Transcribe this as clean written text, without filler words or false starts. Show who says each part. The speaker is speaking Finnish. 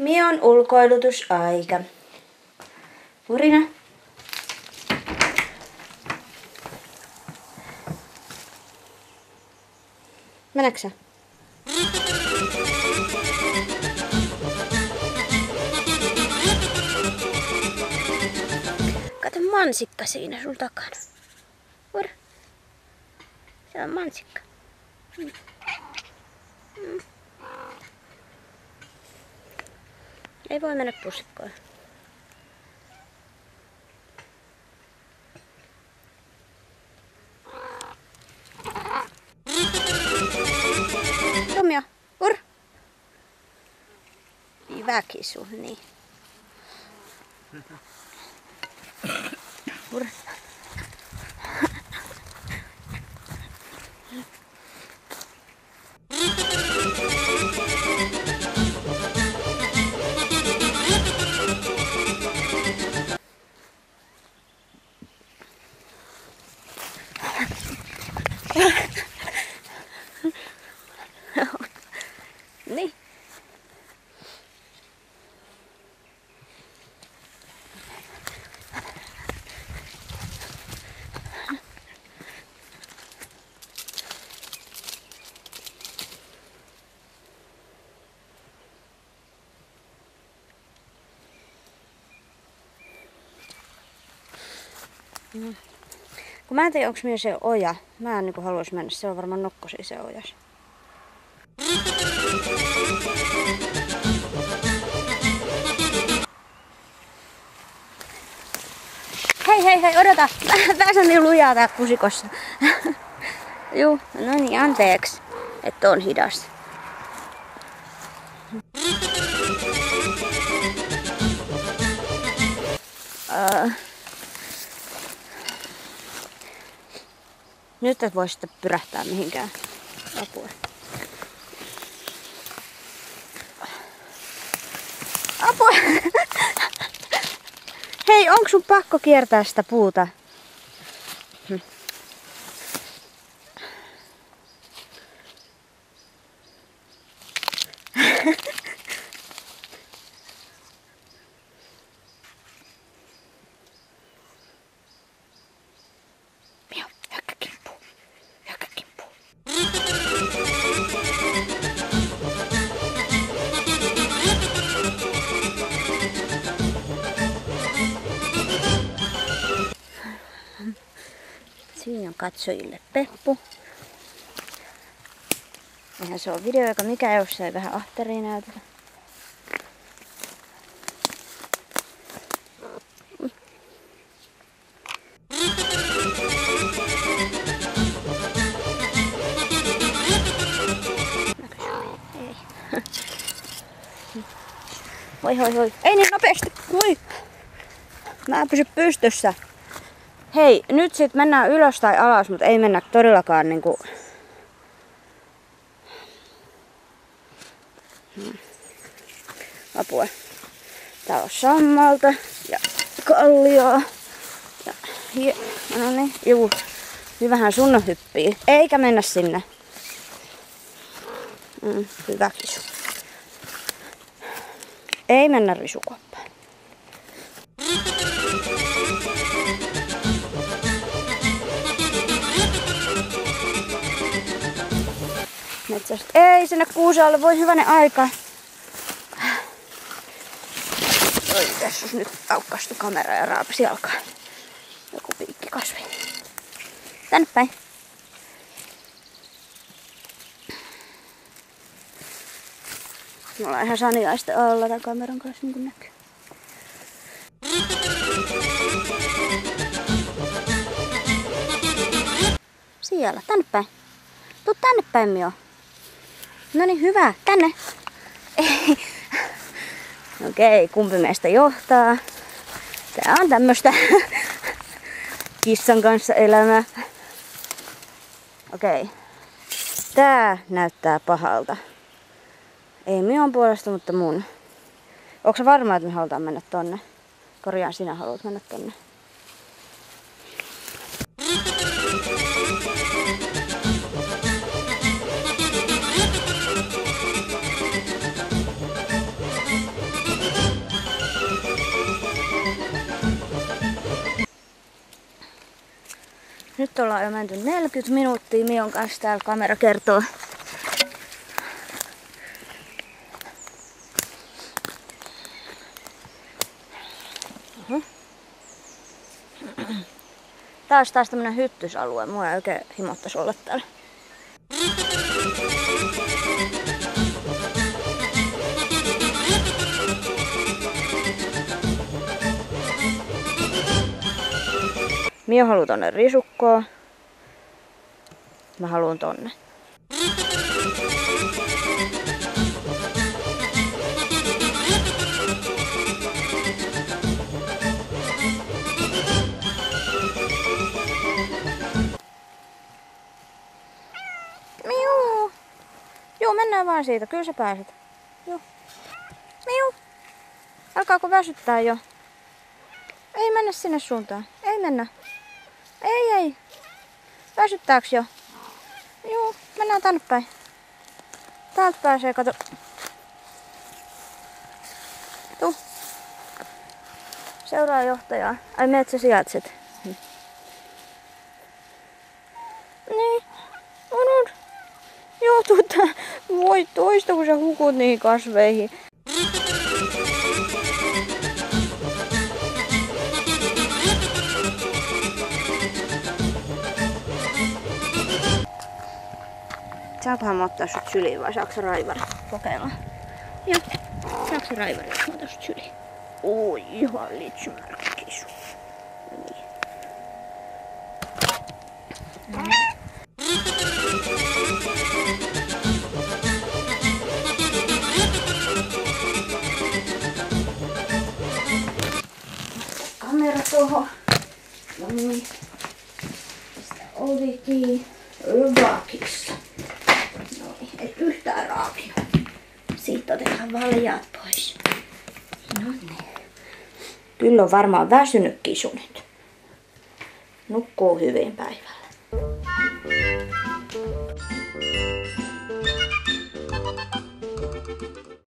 Speaker 1: Mion ulkoilutusaika. Purina. Meneksä? Kato mansikka siinä sun takana. Pura. Se on mansikka. Ei voi mennä pussikkoon. Romeo, pur! Väkisu, niin. Pur! Niin. Kun mä en tiedä, onko myös se oja. Mä en haluais mennä. Se on varmaan nokkosi se ojas. Hei, odota! Pääsen niin lujaa tää pusikossa. Juu, no niin, anteeksi, että on hidas. Nyt et voi sitten pyrähtää mihinkään. Apua. Apua! Hei, onko sun pakko kiertää sitä puuta? Mio, hyökkää kimppuun. Hyökkää kimppuun. Siinä on katsojille peppu. Eihän se on video, joka mikä jos ei vähän ahteria näytetä. Ei. Voi. Ei niin nopeasti. Voi. Mä en pysy pystyssä. Hei, nyt sit mennään ylös tai alas, mutta ei mennä todellakaan niinku... Apua. Täällä on sammalta ja kallioa. Ja no niin, juu. Hyvähän sun on hyppii. Eikä mennä sinne. Hyvä kisu. Ei mennä risukoppaan. Metsästä. Ei sinne kuusaalle, voi hyvänen aika. Oi, tässä nyt aukkaistu kamera ja raapasi jalkaa. Joku piikkikasvi. Tänne päin. Me ollaan ihan saniaisten alla tämän kameran kanssa, niin kuin näkyy. Siellä, tänne päin. Tuu tänne päin, Mio. No niin, hyvä. Tänne. Okei, kumpi meistä johtaa? Tää on tämmöstä kissan kanssa elämää. Okei. Tää näyttää pahalta. Ei Mion puolesta, mutta mun. Onko sä varma, että me halutaan mennä tonne? Korjaan, sinä haluat mennä tonne. ollaan jo menty 40 minuuttia. Mion kanssa täällä kamera kertoo. Tää olisi taas tämmönen hyttysalue. Mua ei oikein himottais olla täällä. Mio haluu tonne risukkoon. Mä haluun tonne. Miu. Joo, mennään vaan siitä. Kyllä sä pääset. Joo. Miu. Alkaako väsyttää jo? Ei mennä sinne suuntaan. Ei mennä. Ei. Väsyttääks jo? Joo, mennään tänne päin. Täältä pääsee, kato. Tuu. Seuraa johtajaa. Ai meet sä sijaitset. Niin. On. Joo, voi toista kun sä hukut niihin kasveihin. Saankohan mä ottaa sut syliin vai saako sä raivari? Kokeillaan. Joo. Saako sä raivari, jos mä otan sut syliin? Oi, ihan litsymärkkisu. Niin. Kamera tuohon. No niin. Pistä ovi kiinni. Raakissa. Noin, et yhtään raakio. Siitä otetaan valjaat pois. No niin. Kyllä on varmaan väsynyt kisu nyt. Nukkuu hyvin päivällä.